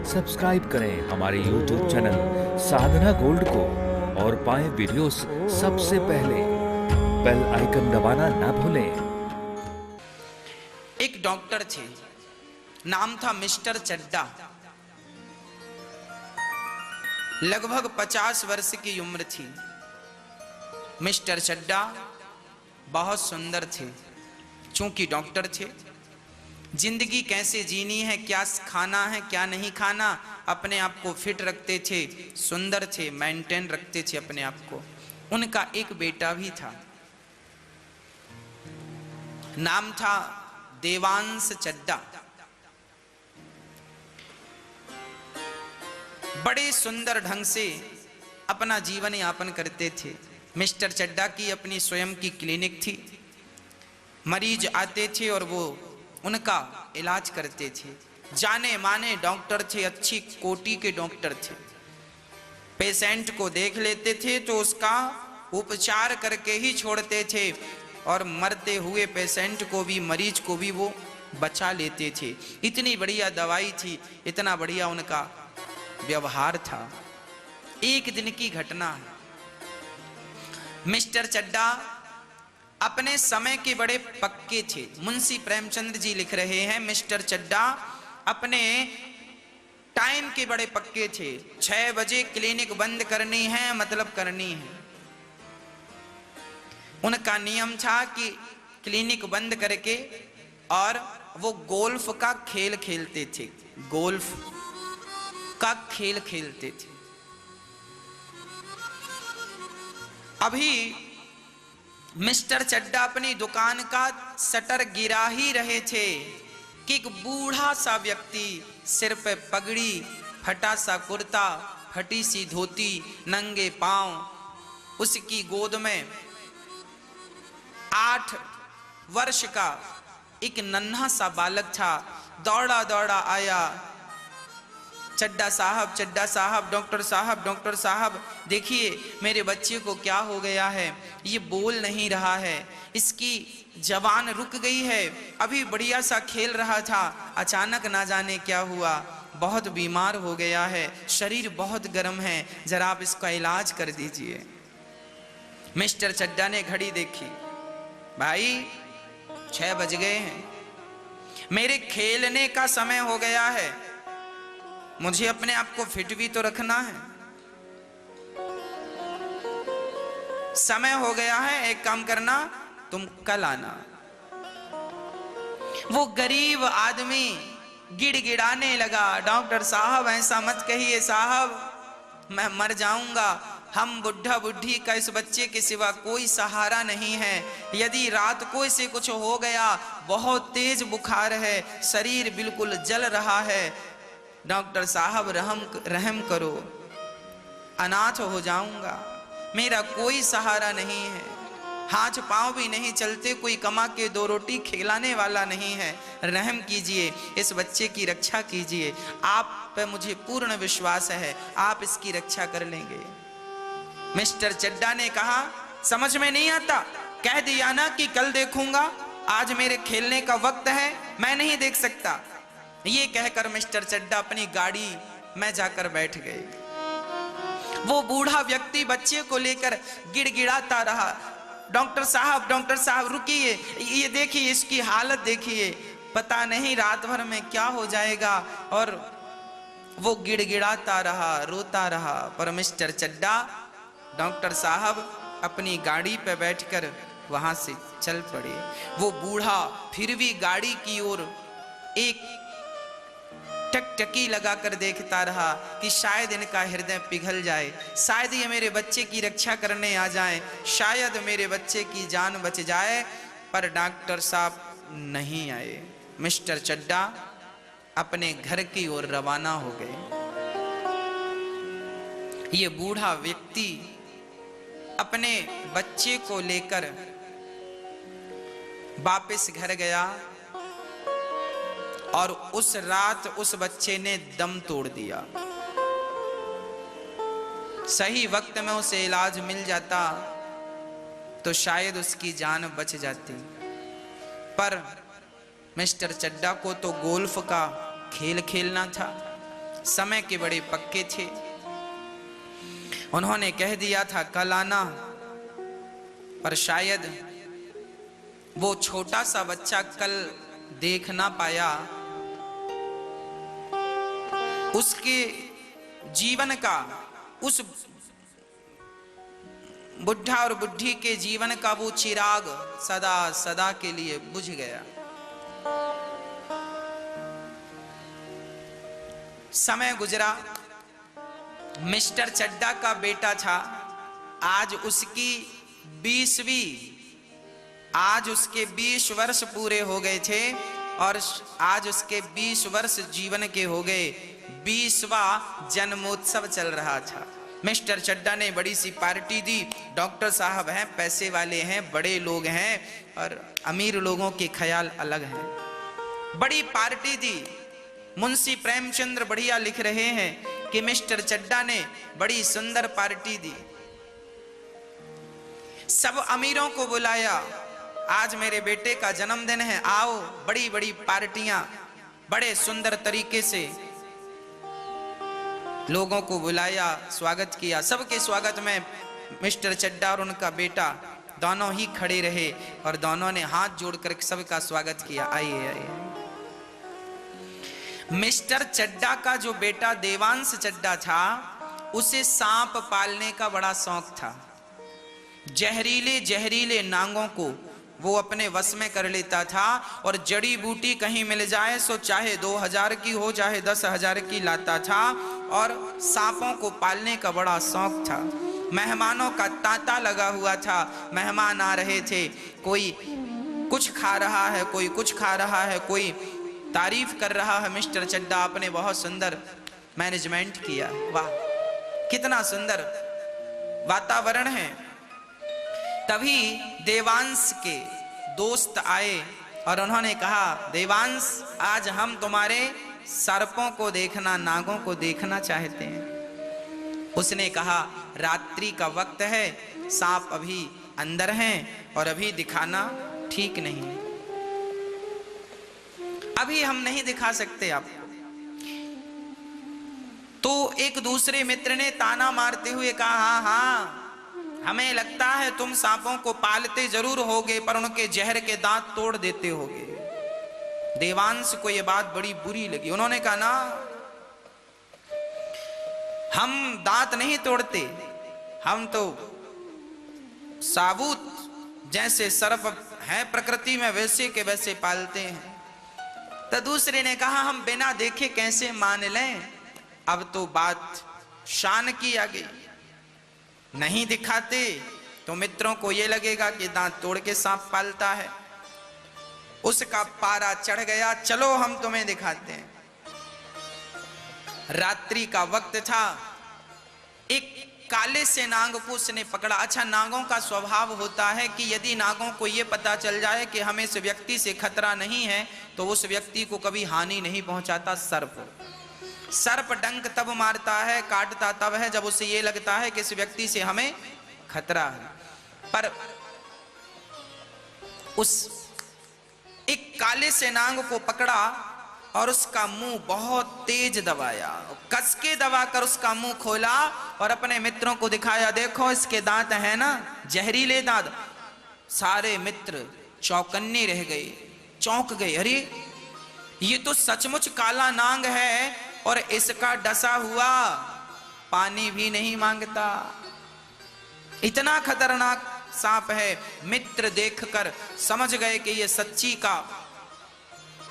Subscribe करें हमारे YouTube channel साधना gold को और पाएं वीडियोस सबसे पहले। बेल आइकन दबाना ना भूलें। एक डॉक्टर थे, नाम था मिस्टर चड्डा। लगभग 50 वर्ष की उम्र थी। मिस्टर चड्डा बहुत सुंदर थे। चूंकि डॉक्टर थे, जिंदगी कैसे जीनी है, क्या खाना है, क्या नहीं खाना, अपने आप को फिट रखते थे, सुंदर थे, मेंटेन रखते थे अपने आप को। उनका एक बेटा भी था, नाम था देवांश चड्डा। बड़े सुंदर ढंग से अपना जीवन यापन करते थे। मिस्टर चड्डा की अपनी स्वयं की क्लिनिक थी। मरीज आते थे और वो उनका इलाज करते थे। जाने माने डॉक्टर थे, अच्छी कोटि के डॉक्टर थे। पेशेंट को देख लेते थे तो उसका उपचार करके ही छोड़ते थे, और मरते हुए पेशेंट को भी, मरीज को भी वो बचा लेते थे। इतनी बढ़िया दवाई थी, इतना बढ़िया उनका व्यवहार था। एक दिन की घटना है, मिस्टर चड्डा अपने समय के बड़े पक्के थे। मुंशी प्रेमचंद जी लिख रहे हैं, मिस्टर चड्डा अपने टाइम के बड़े पक्के थे। 6 बजे क्लिनिक बंद करनी है, मतलब करनी है। उनका नियम था कि क्लिनिक बंद करके और वो गोल्फ का खेल खेलते थे। गोल्फ का खेल खेलते थे। अभी मिस्टर चड्डा अपनी दुकान का शटर गिरा ही रहे थे कि एक बूढ़ा सा व्यक्ति, सिर पे पगड़ी, फटा सा कुर्ता, फटी सी धोती, नंगे पांव, उसकी गोद में 8 वर्ष का एक नन्हा सा बालक था। दौड़ा दौड़ा आया, चड्डा साहब, डॉक्टर साहब, देखिए मेरे बच्चे को क्या हो गया है, ये बोल नहीं रहा है, इसकी जबान रुक गई है। अभी बढ़िया सा खेल रहा था, अचानक ना जाने क्या हुआ, बहुत बीमार हो गया है, शरीर बहुत गर्म है, जरा आप इसका इलाज कर दीजिए। मिस्टर चड्डा ने घड़ी देखी, भाई 6 बज गए हैं, मेरे खेलने का समय हो गया है, मुझे अपने आप को फिट भी तो रखना है, समय हो गया है, एक काम करना, तुम कल आना। वो गरीब आदमी गिड़गिड़ाने लगा, डॉक्टर साहब ऐसा मत कहिए साहब, मैं मर जाऊंगा, हम बुढ़ा बुढ़ी का इस बच्चे के सिवा कोई सहारा नहीं है, यदि रात को इसे कुछ हो गया, बहुत तेज बुखार है, शरीर बिल्कुल जल रहा है, डॉक्टर साहब रहम करो, अनाथ हो जाऊंगा, मेरा कोई सहारा नहीं है, हाथ पांव भी नहीं चलते, कोई कमा के 2 रोटी खिलाने वाला नहीं है, रहम कीजिए, इस बच्चे की रक्षा कीजिए, आप पे मुझे पूर्ण विश्वास है, आप इसकी रक्षा कर लेंगे। मिस्टर चड्डा ने कहा, समझ में नहीं आता, कह दिया ना कि कल देखूंगा, आज मेरे खेलने का वक्त है, मैं नहीं देख सकता। ये कहकर मिस्टर चड्डा अपनी गाड़ी में जाकर बैठ गए। वो बूढ़ा व्यक्ति बच्चे को लेकर गिड़गिड़ाता रहा, डॉक्टर साहब रुकिए, ये देखिए इसकी हालत देखिए, पता नहीं रात भर में क्या हो जाएगा। और वो गिड़गिड़ाता रहा, रोता रहा। पर मिस्टर चड्डा, डॉक्टर साहब अपनी गाड़ी पे बैठकर वहां से चल पड़े। वो बूढ़ा फिर भी गाड़ी की ओर एक टकटकी लगाकर देखता रहा कि शायद इनका हृदय पिघल जाए, शायद ये मेरे बच्चे की रक्षा करने आ जाएं, शायद मेरे बच्चे की जान बच जाए। पर डॉक्टर साहब नहीं आए। मिस्टर चड्डा अपने घर की ओर रवाना हो गए। ये बूढ़ा व्यक्ति अपने बच्चे को लेकर वापस घर गया और उस रात उस बच्चे ने दम तोड़ दिया। सही वक्त में उसे इलाज मिल जाता तो शायद उसकी जान बच जाती, पर मिस्टर चड्डा को तो गोल्फ का खेल खेलना था, समय के बड़े पक्के थे। उन्होंने कह दिया था कल आना, पर शायद वो छोटा सा बच्चा कल देख ना पाया। उसके जीवन का, उस बुढ़ा और बुढ़ी के जीवन का वो चिराग सदा सदा के लिए बुझ गया। समय गुजरा, मिस्टर चड्डा का बेटा था, आज उसकी 20 वर्ष पूरे हो गए थे और आज उसके 20 वर्ष जीवन के हो गए। 20वां जन्मोत्सव चल रहा था। मिस्टर चड्डा ने बड़ी सी पार्टी दी। डॉक्टर साहब हैं, पैसे वाले हैं, बड़े लोग हैं और अमीर लोगों के ख्याल अलग हैं। बड़ी पार्टी दी। मुंशी प्रेमचंद्र बढ़िया लिख रहे हैं कि मिस्टर चड्डा ने बड़ी सुंदर पार्टी दी। सब अमीरों को बुलाया, आज मेरे बेटे का जन्मदिन है, आओ। बड़ी बड़ी पार्टियां, बड़े सुंदर तरीके से लोगों को बुलाया, स्वागत किया। सबके स्वागत में मिस्टर चड्डा और उनका बेटा दोनों ही खड़े रहे और दोनों ने हाथ जोड़कर सबका स्वागत किया। आइए आइए। मिस्टर चड्डा का जो बेटा देवांश चड्डा था, उसे सांप पालने का बड़ा शौक था। जहरीले जहरीले नांगों को वो अपने वश में कर लेता था और जड़ी बूटी कहीं मिल जाए सो चाहे 2000 की हो चाहे 10,000 की लाता था और सांपों को पालने का बड़ा शौक था। मेहमानों का तांता लगा हुआ था। मेहमान आ रहे थे, कोई कुछ खा रहा है, कोई कुछ खा रहा है, कोई तारीफ कर रहा है। मिस्टर चड्डा आपने बहुत सुंदर मैनेजमेंट किया, वाह कितना सुंदर वातावरण है। तभी देवांश के दोस्त आए और उन्होंने कहा, देवांश आज हम तुम्हारे सर्पों को देखना, नागों को देखना चाहते हैं। उसने कहा रात्रि का वक्त है, सांप अभी अंदर हैं और अभी दिखाना ठीक नहीं है, अभी हम नहीं दिखा सकते आपको। तो एक दूसरे मित्र ने ताना मारते हुए कहा, हाँ हाँ हमें लगता है तुम सांपों को पालते जरूर होगे पर उनके जहर के दांत तोड़ देते होगे। देवांश को यह बात बड़ी बुरी लगी। उन्होंने कहा ना, हम दांत नहीं तोड़ते, हम तो साबुत जैसे सर्प हैं प्रकृति में वैसे के वैसे पालते हैं। तो दूसरे ने कहा हम बिना देखे कैसे मान लें, अब तो बात शान की आ गई, नहीं दिखाते तो मित्रों को यह लगेगा कि दांत तोड़ के सांप पालता है। उसका पारा चढ़ गया, चलो हम तुम्हें दिखाते हैं। रात्रि का वक्त था, एक काले से नाग को उसने पकड़ा। अच्छा, नागों का स्वभाव होता है कि यदि नागों को यह पता चल जाए कि हमें इस व्यक्ति से खतरा नहीं है तो उस व्यक्ति को कभी हानि नहीं पहुंचाता। सर्प डंक तब मारता है, काटता तब है जब उसे यह लगता है कि इस व्यक्ति से हमें खतरा है। पर उस एक काले से नाग को पकड़ा और उसका मुंह बहुत तेज दबाया, कस के दबाकर उसका मुंह खोला और अपने मित्रों को दिखाया, देखो इसके दांत हैं ना, जहरीले दांत। सारे मित्र चौकन्ने रह गए, चौंक गए, अरे ये तो सचमुच काला नाग है और इसका डसा हुआ पानी भी नहीं मांगता, इतना खतरनाक सांप है। मित्र देखकर समझ गए कि ये सच्ची का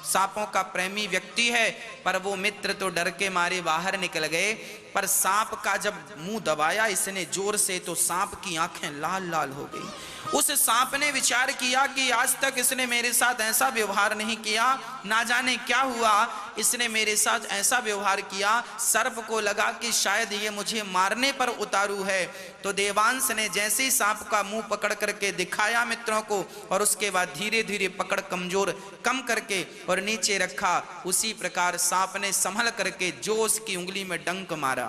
सांपों का प्रेमी व्यक्ति है, पर वो मित्र तो डर के मारे बाहर निकल गए। पर सांप का जब मुंह दबाया इसने जोर से तो सांप की आंखें लाल लाल हो गई। उस सांप ने विचार किया कि आज तक इसने मेरे साथ ऐसा व्यवहार नहीं किया, ना जाने क्या हुआ इसने मेरे साथ ऐसा व्यवहार किया। सर्प को लगा कि शायद ये मुझे मारने पर उतारू है। तो देवांश ने जैसे ही सांप का मुंह पकड़ करके दिखाया मित्रों को और उसके बाद धीरे धीरे पकड़ कमजोर कम करके और नीचे रखा, उसी प्रकार सांप ने संभल करके जो उसकी उंगली में डंक मारा,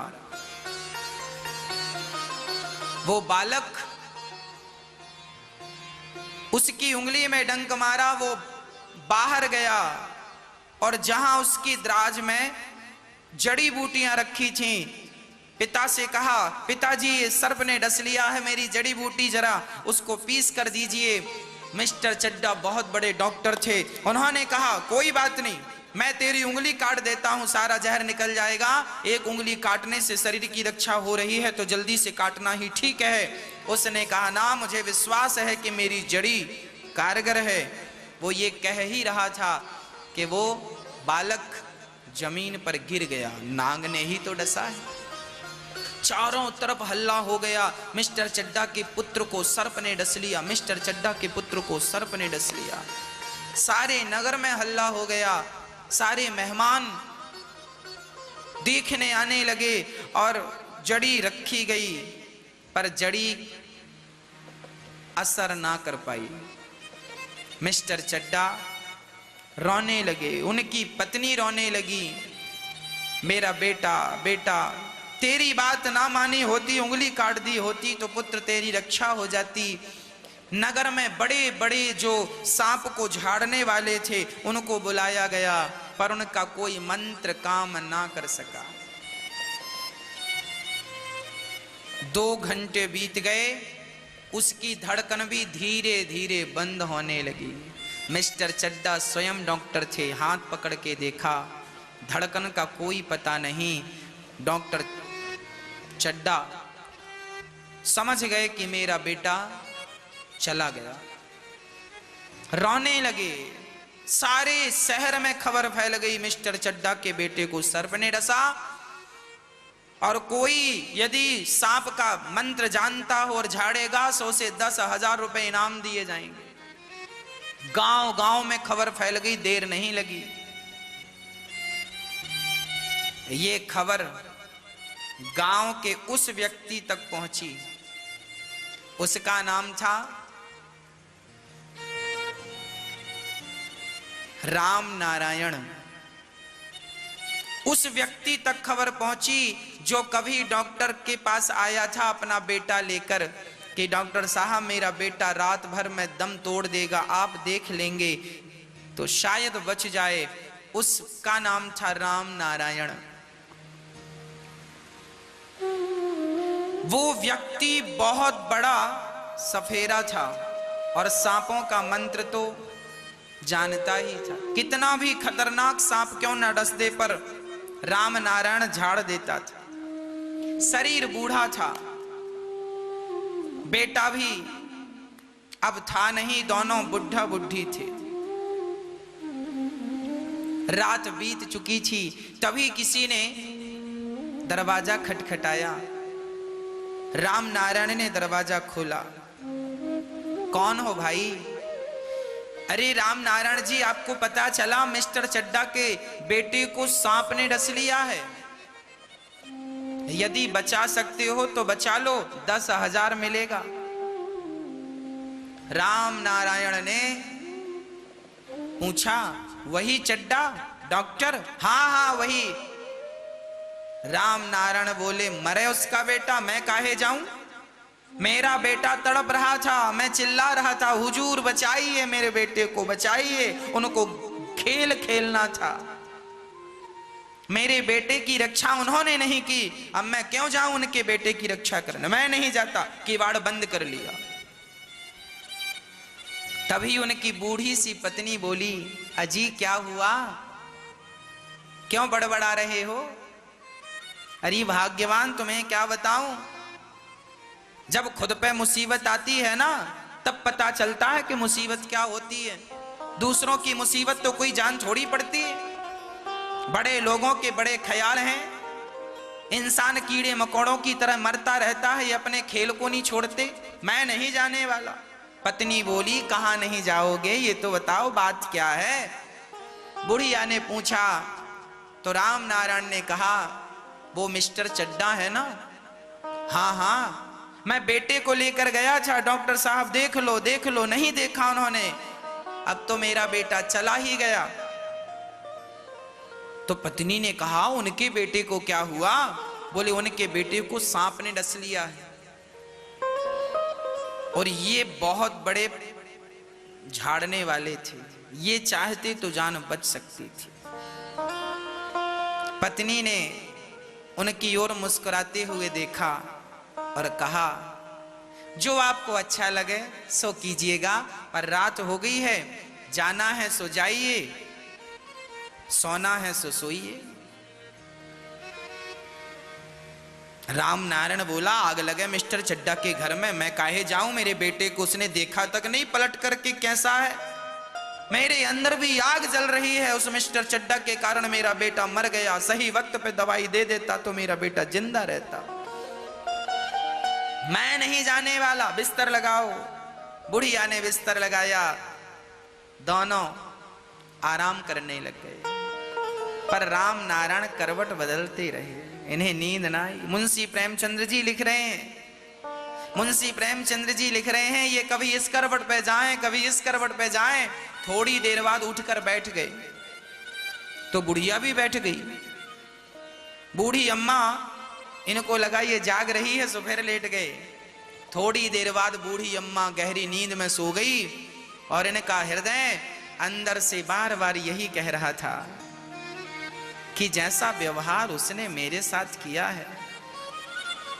वो बालक उसकी उंगली में डंक मारा, वो बाहर गया और जहां उसकी द्राज में जड़ी बूटियां रखी थी। पिता से कहा, पिताजी ये सर्प ने डस लिया है मेरी जड़ी बूटी, जरा उसको पीस कर दीजिए। मिस्टर चड्डा बहुत बड़े डॉक्टर थे, उन्होंने कहा कोई बात नहीं, मैं तेरी उंगली काट देता हूं, सारा जहर निकल जाएगा। एक उंगली काटने से शरीर की रक्षा हो रही है तो जल्दी से काटना ही ठीक है। उसने कहा ना, मुझे विश्वास है कि मेरी जड़ी कारगर है। वो ये कह ही रहा था कि वो बालक जमीन पर गिर गया। नाग ने ही तो डसा है। चारों तरफ हल्ला हो गया, मिस्टर चड्डा के पुत्र को सर्प ने डस लिया, मिस्टर चड्डा के पुत्र को सर्प ने डस लिया। सारे नगर में हल्ला हो गया, सारे मेहमान देखने आने लगे और जड़ी रखी गई, पर जड़ी असर ना कर पाई। मिस्टर चड्डा रोने लगे, उनकी पत्नी रोने लगी, मेरा बेटा बेटा, तेरी बात ना मानी होती, उंगली काट दी होती तो पुत्र तेरी रक्षा हो जाती। नगर में बड़े बड़े जो सांप को झाड़ने वाले थे उनको बुलाया गया, पर उनका कोई मंत्र काम ना कर सका। 2 घंटे बीत गए, उसकी धड़कन भी धीरे धीरे बंद होने लगी। मिस्टर चड्डा स्वयं डॉक्टर थे, हाथ पकड़ के देखा, धड़कन का कोई पता नहीं। डॉक्टर चड्डा समझ गए कि मेरा बेटा चला गया। रोने लगे, सारे शहर में खबर फैल गई, मिस्टर चड्डा के बेटे को सर्प ने डसा। और कोई यदि सांप का मंत्र जानता हो और झाड़ेगा तो उसे 10,000 रुपए इनाम दिए जाएंगे। गांव गांव में खबर फैल गई, देर नहीं लगी। ये खबर गांव के उस व्यक्ति तक पहुंची, उसका नाम था राम नारायण। उस व्यक्ति तक खबर पहुंची जो कभी डॉक्टर के पास आया था अपना बेटा लेकर कि डॉक्टर साहब मेरा बेटा रात भर में दम तोड़ देगा, आप देख लेंगे तो शायद बच जाए। उसका नाम था राम नारायण। वो व्यक्ति बहुत बड़ा सफेरा था और सांपों का मंत्र तो जानता ही था। कितना भी खतरनाक सांप क्यों न डस दे, पर राम नारायण झाड़ देता था। शरीर बूढ़ा था, बेटा भी अब था नहीं, दोनों बुढ़ा बुढ़ी थे। रात बीत चुकी थी, तभी किसी ने दरवाजा खटखटाया। राम नारायण ने दरवाजा खोला। कौन हो भाई? अरे राम नारायण जी, आपको पता चला मिस्टर चड्डा के बेटे को सांप ने डस लिया है, यदि बचा सकते हो तो बचा लो, 10,000 मिलेगा। राम नारायण ने पूछा, वही चड्डा डॉक्टर? हाँ हाँ वही। राम नारायण बोले, मरे उसका बेटा, मैं काहे जाऊं? मेरा बेटा तड़प रहा था, मैं चिल्ला रहा था, हुजूर बचाइए मेरे बेटे को, बचाइए, उनको खेल खेलना था, मेरे बेटे की रक्षा उन्होंने नहीं की, अब मैं क्यों जाऊं उनके बेटे की रक्षा करने? मैं नहीं जाता। किवाड़ बंद कर लिया। तभी उनकी बूढ़ी सी पत्नी बोली, अजी क्या हुआ, क्यों बड़बड़ा रहे हो? अरे भाग्यवान, तुम्हें क्या बताऊं, जब खुद पे मुसीबत आती है ना तब पता चलता है कि मुसीबत क्या होती है। दूसरों की मुसीबत तो कोई जान छोड़ी पड़ती है। बड़े लोगों के बड़े ख्याल हैं, इंसान कीड़े मकोड़ों की तरह मरता रहता है, ये अपने खेल को नहीं छोड़ते। मैं नहीं जाने वाला। पत्नी बोली, कहाँ नहीं जाओगे, ये तो बताओ बात क्या है? बुढ़िया ने पूछा तो राम नारायण ने कहा, वो मिस्टर चड्डा है ना? हाँ हाँ, मैं बेटे को लेकर गया था, डॉक्टर साहब देख लो, नहीं देखा उन्होंने, अब तो मेरा बेटा चला ही गया। तो पत्नी ने कहा, उनके बेटे को क्या हुआ? बोले, उनके बेटे को सांप ने डस लिया है, और ये बहुत बड़े झाड़ने वाले थे, ये चाहते तो जान बच सकती थी। पत्नी ने उनकी ओर मुस्कुराते हुए देखा और कहा, जो आपको अच्छा लगे सो कीजिएगा, पर रात हो गई है, जाना है सो जाइए, सोना है सो सोइए। राम नारायण बोला, आग लगे मिस्टर चड्डा के घर में, मैं काहे जाऊं, मेरे बेटे को उसने देखा तक नहीं पलट करके कैसा है, मेरे अंदर भी आग जल रही है, उस मिस्टर चड्डा के कारण मेरा बेटा मर गया, सही वक्त पे दवाई दे देता तो मेरा बेटा जिंदा रहता। मैं नहीं जाने वाला, बिस्तर लगाओ। बुढ़िया ने बिस्तर लगाया, दोनों आराम करने लग गए, पर राम नारायण करवट बदलते रहे, इन्हें नींद ना आई। मुंशी प्रेमचंद्र जी लिख रहे हैं, मुंशी प्रेमचंद्र जी लिख रहे हैं, ये कभी इस करवट पे जाएं, कभी इस करवट पे जाएं, थोड़ी देर बाद उठकर बैठ गए तो बुढ़िया भी बैठ गई। बूढ़ी अम्मा, इनको लगा ये जाग रही है, सो फिर लेट गए। थोड़ी देर बाद बूढ़ी अम्मा गहरी नींद में सो गई और इनका हृदय अंदर से बार बार यही कह रहा था कि जैसा व्यवहार उसने मेरे साथ किया है,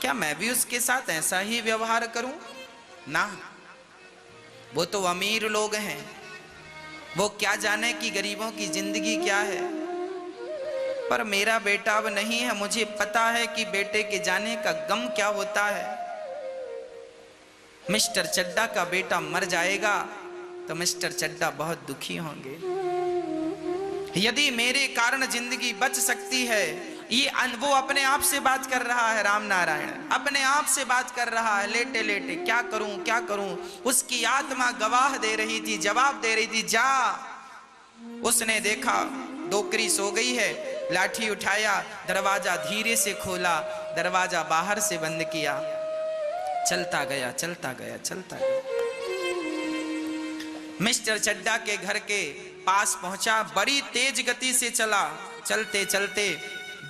क्या मैं भी उसके साथ ऐसा ही व्यवहार करूं? ना, वो तो अमीर लोग हैं, वो क्या जाने कि गरीबों की जिंदगी क्या है, पर मेरा बेटा अब नहीं है, मुझे पता है कि बेटे के जाने का गम क्या होता है। मिस्टर चड्डा का बेटा मर जाएगा तो मिस्टर चड्डा बहुत दुखी होंगे। यदि मेरे कारण जिंदगी बच सकती है, ये वो अपने आप से बात कर रहा है, राम नारायण अपने आप से बात कर रहा है, लेटे लेटे, क्या करूं क्या करूं। उसकी आत्मा गवाह दे रही थी, जवाब दे रही थी, जा। उसने देखा डोकरी सो गई है, लाठी उठाया, दरवाजा धीरे से खोला, दरवाजा बाहर से बंद किया, चलता गया चलता गया चलता गया। मिस्टर चड्डा के घर के पास पहुंचा, बड़ी तेज गति से चला, चलते चलते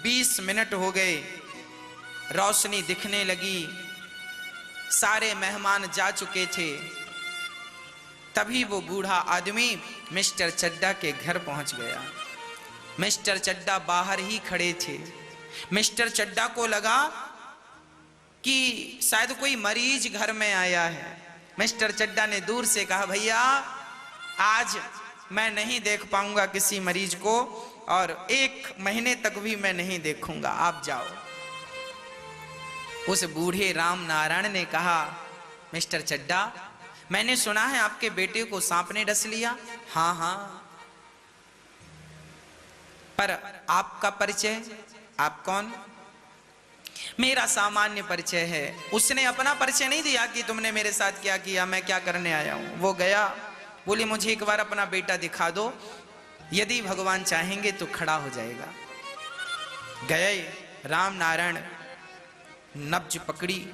20 मिनट हो गए, रोशनी दिखने लगी, सारे मेहमान जा चुके थे। तभी वो बूढ़ा आदमी मिस्टर चड्डा के घर पहुंच गया। मिस्टर चड्डा बाहर ही खड़े थे। मिस्टर चड्डा को लगा कि शायद कोई मरीज घर में आया है। मिस्टर चड्डा ने दूर से कहा, भैया आज मैं नहीं देख पाऊंगा किसी मरीज को, और 1 महीने तक भी मैं नहीं देखूंगा, आप जाओ। उस बूढ़े राम नारायण ने कहा, मिस्टर चड्डा, मैंने सुना है आपके बेटे को सांप ने डस लिया। हाँ हाँ, पर आपका परिचय, आप कौन? मेरा सामान्य परिचय है। उसने अपना परिचय नहीं दिया कि तुमने मेरे साथ क्या किया, मैं क्या करने आया हूं। वो गया, बोले मुझे एक बार अपना बेटा दिखा दो, यदि भगवान चाहेंगे तो खड़ा हो जाएगा। गए, राम नारायण नब्ज पकड़ी।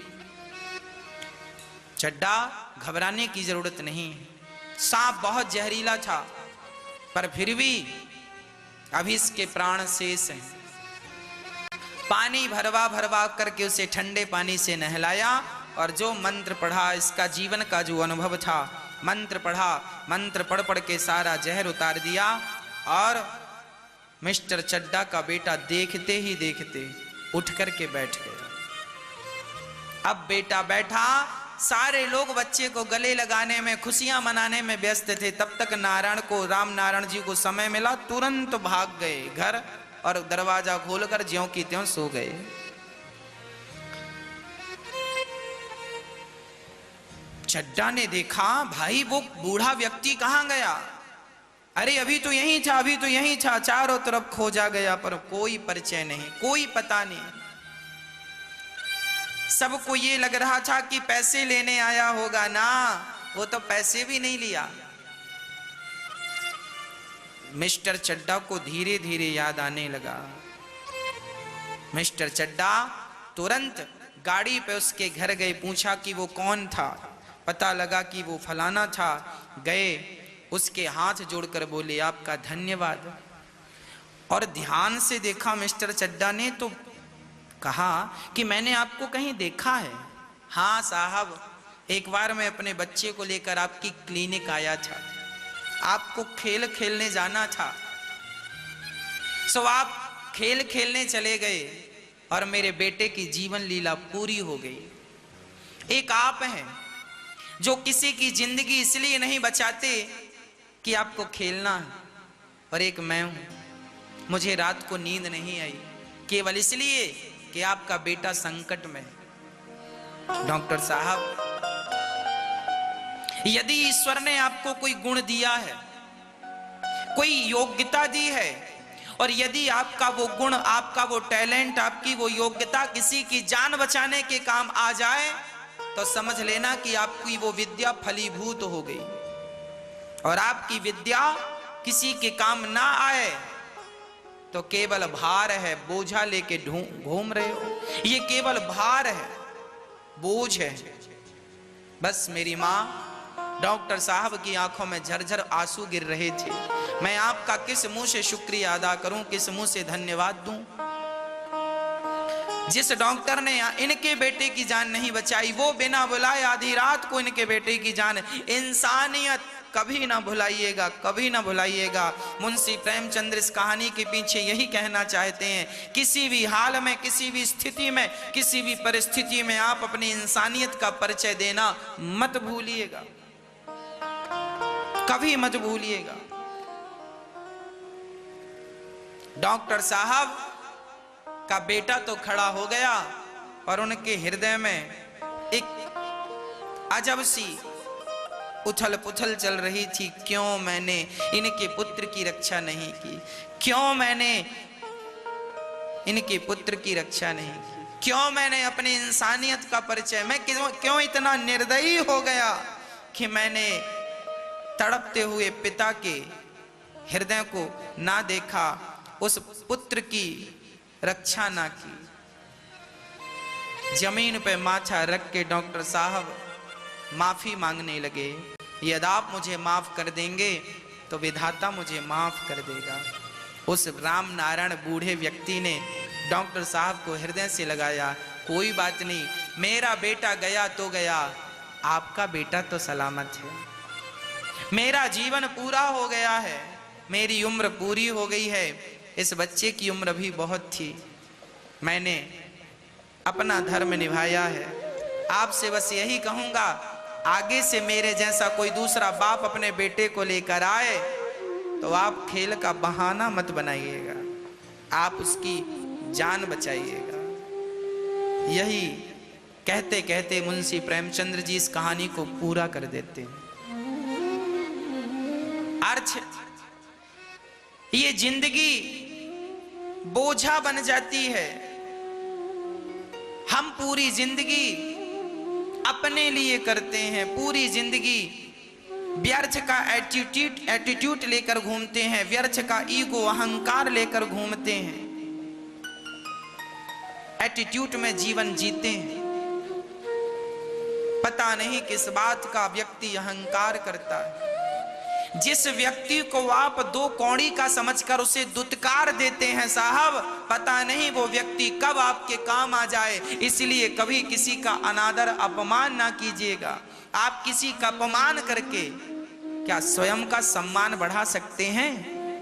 चड्डा, घबराने की जरूरत नहीं, सांप बहुत जहरीला था, पर फिर भी अभी इसके प्राण शेष हैं। पानी भरवा भरवा करके उसे ठंडे पानी से नहलाया, और जो मंत्र पढ़ा, इसका जीवन का जो अनुभव था, मंत्र पढ़ा, मंत्र पढ़ पढ़ के सारा जहर उतार दिया, और मिस्टर चड्डा का बेटा देखते ही देखते उठ करके बैठ गया। अब बेटा बैठा, सारे लोग बच्चे को गले लगाने में, खुशियां मनाने में व्यस्त थे। तब तक नारायण को, राम नारायण जी को समय मिला, तुरंत भाग गए घर और दरवाजा खोलकर ज्यों की त्यों सो गए। चड्डा ने देखा, भाई वो बूढ़ा व्यक्ति कहां गया? अरे अभी तो यही था, अभी तो यही था, चारों तरफ खोजा गया, पर कोई परिचय नहीं, कोई पता नहीं। सबको ये लग रहा था कि पैसे लेने आया होगा, ना, वो तो पैसे भी नहीं लिया। मिस्टर चड्डा को धीरे धीरे याद आने लगा। मिस्टर चड्डा तुरंत गाड़ी पे उसके घर गए, पूछा कि वो कौन था, पता लगा कि वो फलाना था। गए, उसके हाथ जोड़कर बोले, आपका धन्यवाद। और ध्यान से देखा मिस्टर चड्डा ने, तो कहा कि मैंने आपको कहीं देखा है। हाँ साहब, एक बार मैं अपने बच्चे को लेकर आपकी क्लिनिक आया था, आपको खेल खेलने जाना था, सो आप खेल खेलने चले गए और मेरे बेटे की जीवन लीला पूरी हो गई। एक आप हैं जो किसी की जिंदगी इसलिए नहीं बचाते कि आपको खेलना है, और एक मैं हूं, मुझे रात को नींद नहीं आई केवल इसलिए कि आपका बेटा संकट में है। डॉक्टर साहब, यदि ईश्वर ने आपको कोई गुण दिया है, कोई योग्यता दी है, और यदि आपका वो गुण, आपका वो टैलेंट, आपकी वो योग्यता किसी की जान बचाने के काम आ जाए, तो समझ लेना कि आपकी वो विद्या फलीभूत हो गई। और आपकी विद्या किसी के काम ना आए तो केवल भार है, बोझा लेके घूम रहे हो, ये केवल भार है, बोझ है। बस मेरी माँ डॉक्टर साहब की आंखों में झरझर आंसू गिर रहे थे। मैं आपका किस मुंह से शुक्रिया अदा करूं, किस मुंह से धन्यवाद दूं। जिस डॉक्टर ने इनके बेटे की जान नहीं बचाई, वो बिना बुलाए आधी रात को इनके बेटे की जान। इंसानियत कभी ना भुलाइएगा, कभी ना भुलाइएगा। मुंशी प्रेमचंद्र इस कहानी के पीछे यही कहना चाहते हैं, किसी भी हाल में, किसी भी स्थिति में, किसी भी परिस्थिति में आप अपनी इंसानियत का परिचय देना मत भूलिएगा, कभी मत भूलिएगा। डॉक्टर साहब का बेटा तो खड़ा हो गया और उनके हृदय में एक अजब सी उथल पुथल चल रही थी। क्यों मैंने इनके पुत्र की रक्षा नहीं की, क्यों मैंने इनके पुत्र की रक्षा नहीं की, क्यों मैंने अपनी इंसानियत का परिचय, मैं क्यों इतना निर्दयी हो गया कि मैंने तड़पते हुए पिता के हृदय को ना देखा, उस पुत्र की रक्षा ना की। जमीन पे माथा रख के डॉक्टर साहब माफी मांगने लगे। यदि आप मुझे माफ कर देंगे तो विधाता मुझे माफ कर देगा। उस राम नारायण बूढ़े व्यक्ति ने डॉक्टर साहब को हृदय से लगाया, कोई बात नहीं, मेरा बेटा गया तो गया, आपका बेटा तो सलामत है। मेरा जीवन पूरा हो गया है, मेरी उम्र पूरी हो गई है, इस बच्चे की उम्र भी बहुत थी, मैंने अपना धर्म निभाया है। आपसे बस यही कहूंगा, आगे से मेरे जैसा कोई दूसरा बाप अपने बेटे को लेकर आए तो आप खेल का बहाना मत बनाइएगा, आप उसकी जान बचाइएगा। यही कहते कहते मुंशी प्रेमचंद्र जी इस कहानी को पूरा कर देते हैं। अर्थ, ये जिंदगी बोझा बन जाती है। हम पूरी जिंदगी अपने लिए करते हैं, पूरी जिंदगी व्यर्थ का एटीट्यूड लेकर घूमते हैं, व्यर्थ का ईगो अहंकार लेकर घूमते हैं, एटीट्यूड में जीवन जीते हैं। पता नहीं किस बात का व्यक्ति अहंकार करता है। जिस व्यक्ति को आप दो कौड़ी का समझकर उसे दुत्कार देते हैं साहब, पता नहीं वो व्यक्ति कब आपके काम आ जाए। इसलिए कभी किसी का अनादर अपमान ना कीजिएगा। आप किसी का अपमान करके क्या स्वयं का सम्मान बढ़ा सकते हैं?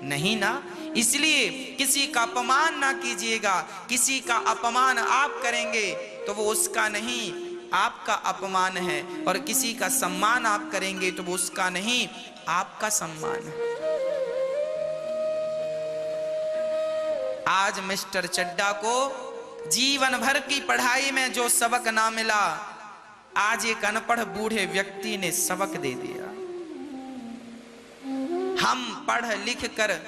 नहीं ना। इसलिए किसी का अपमान ना कीजिएगा। किसी का अपमान आप करेंगे तो वो उसका नहीं, आपका अपमान है, और किसी का सम्मान आप करेंगे तो वो उसका नहीं, आपका सम्मान है। आज मिस्टर चड्डा को जीवन भर की पढ़ाई में जो सबक ना मिला, आज एक अनपढ़ बूढ़े व्यक्ति ने सबक दे दिया। हम पढ़ लिख कर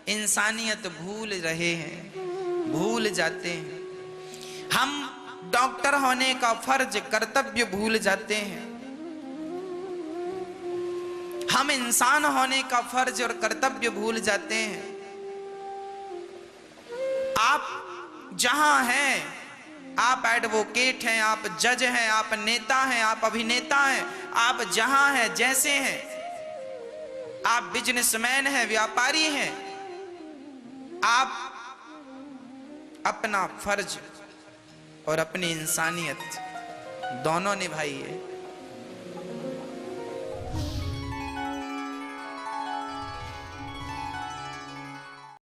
इंसानियत भूल रहे हैं, भूल जाते हैं। हम डॉक्टर होने का फर्ज, कर्तव्य भूल जाते हैं। हम इंसान होने का फर्ज और कर्तव्य भूल जाते हैं। आप जहां हैं, आप एडवोकेट हैं, आप जज हैं, आप नेता हैं, आप अभिनेता हैं, आप जहां हैं, जैसे हैं, आप बिजनेसमैन हैं, व्यापारी हैं, आप अपना फर्ज और अपनी इंसानियत दोनों निभाइए।